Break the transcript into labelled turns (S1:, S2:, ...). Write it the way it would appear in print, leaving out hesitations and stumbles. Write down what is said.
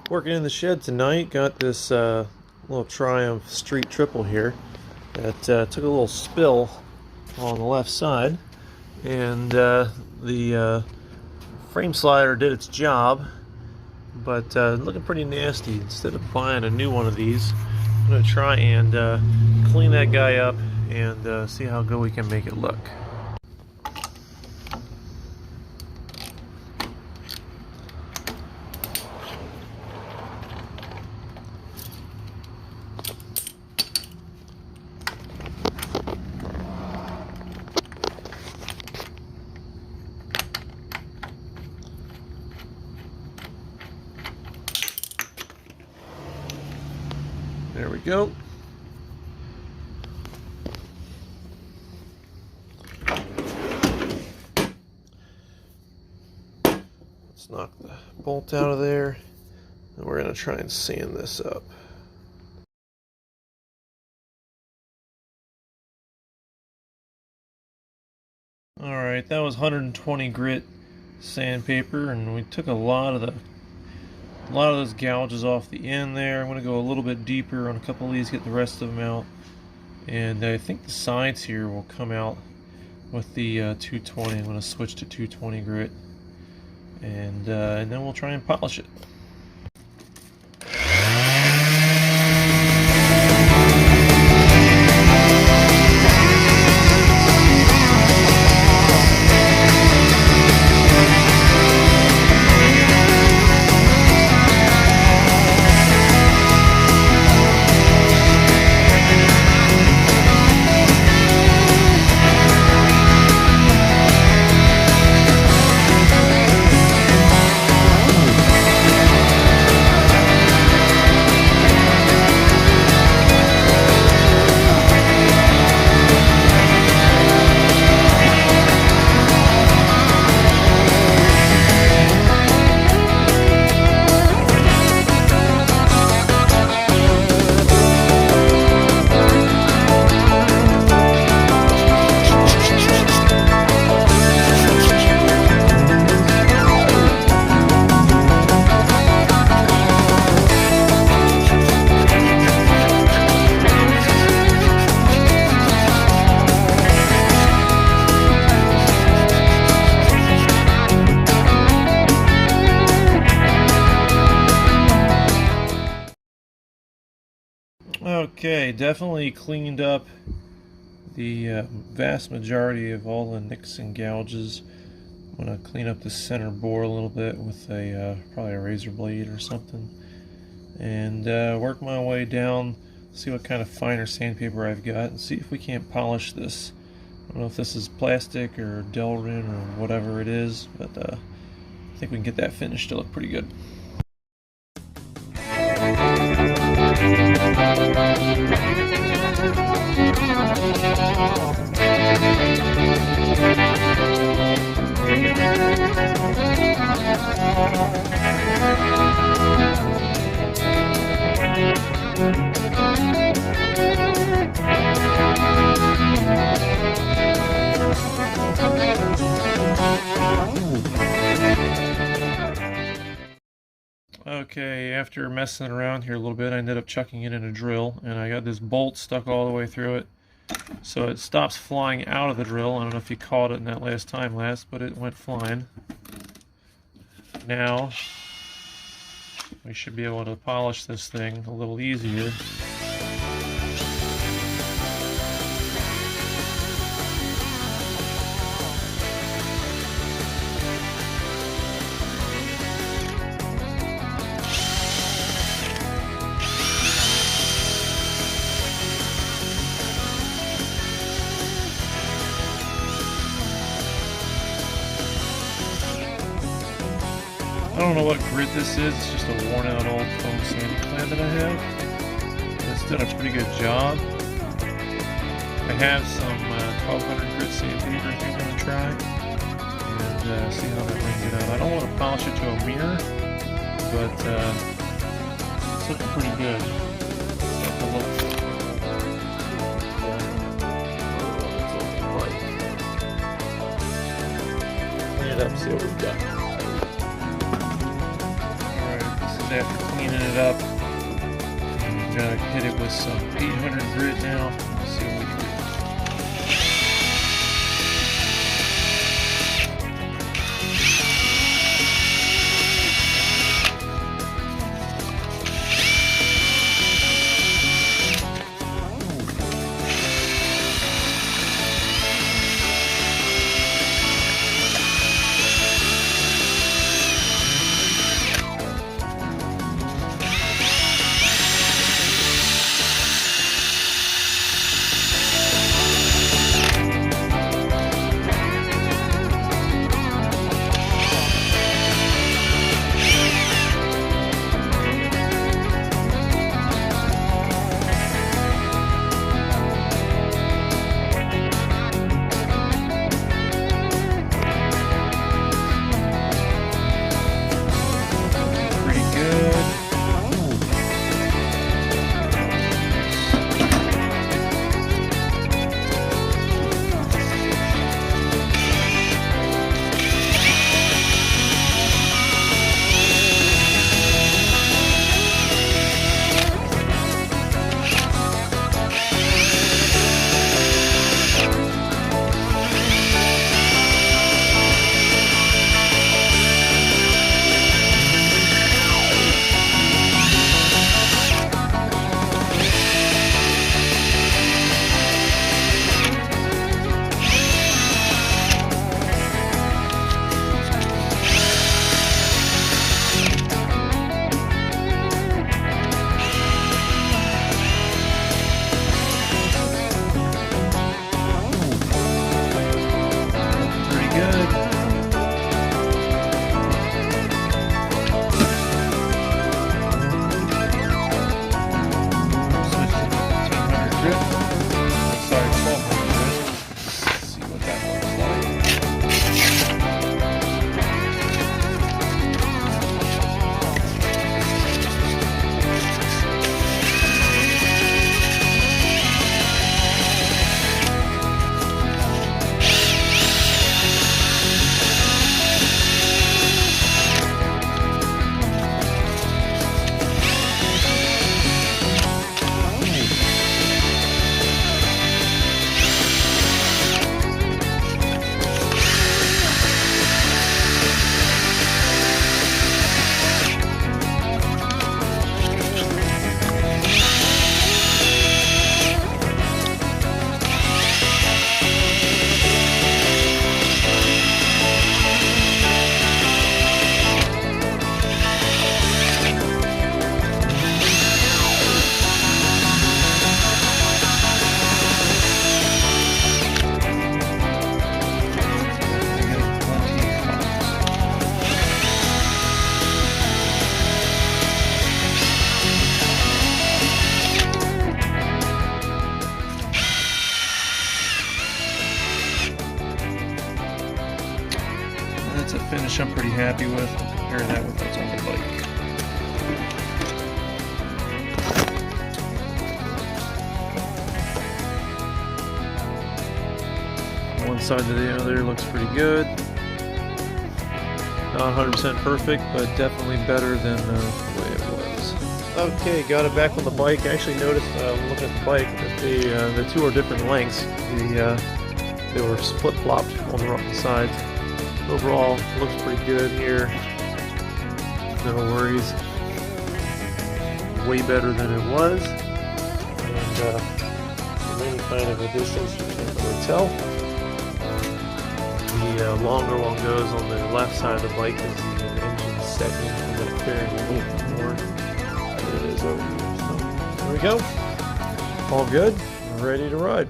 S1: Working in the shed tonight. Got this little Triumph Street Triple here that took a little spill on the left side, and the frame slider did its job, but looking pretty nasty. Instead of buying a new one of these, I'm going to try and clean that guy up and see how good we can make it look. There we go. Let's knock the bolt out of there, and we're going to try and sand this up. Alright, that was 120 grit sandpaper, and we took a lot of those gouges off the end there. I'm going to go a little bit deeper on a couple of these, get the rest of them out. And I think the sides here will come out with the 220. I'm going to switch to 220 grit. And then we'll try and polish it. Okay, definitely cleaned up the vast majority of all the nicks and gouges. I'm going to clean up the center bore a little bit with a probably a razor blade or something, and work my way down, see what kind of finer sandpaper I've got, and see if we can't polish this. I don't know if this is plastic or Delrin or whatever it is, but I think we can get that finished to look pretty good. Okay, after messing around here a little bit, I ended up chucking it in a drill, and I got this bolt stuck all the way through it, so it stops flying out of the drill. I don't know if you caught it in that last time lapse, but it went flying. Now we should be able to polish this thing a little easier. I don't know what grit this is. It's just a worn out old foam sanding clamp that I have. It's done a pretty good job. I have some 1200 grit sandpaper if you're going to try, and see how that brings it out. I don't want to polish it to a mirror, but it's looking pretty good. Take a look. Clean it up, see what we've got. Alright, this is after cleaning it up. I'm gonna hit it with some 800 grit now and see what we can do. That's a finish I'm pretty happy with. Compare that with what's on the bike. One side to the other looks pretty good. Not 100% perfect, but definitely better than the way it was. Okay, got it back on the bike. I actually noticed, looking at the bike, that the two are different lengths. They were split-flopped on the sides. Overall, looks pretty good here. No worries. Way better than it was. And from any kind of a distance, you can't really tell. The longer one goes on the left side of the bike as the engine segment and then carrying a little bit more than it is over here. So there we go. All good. Ready to ride.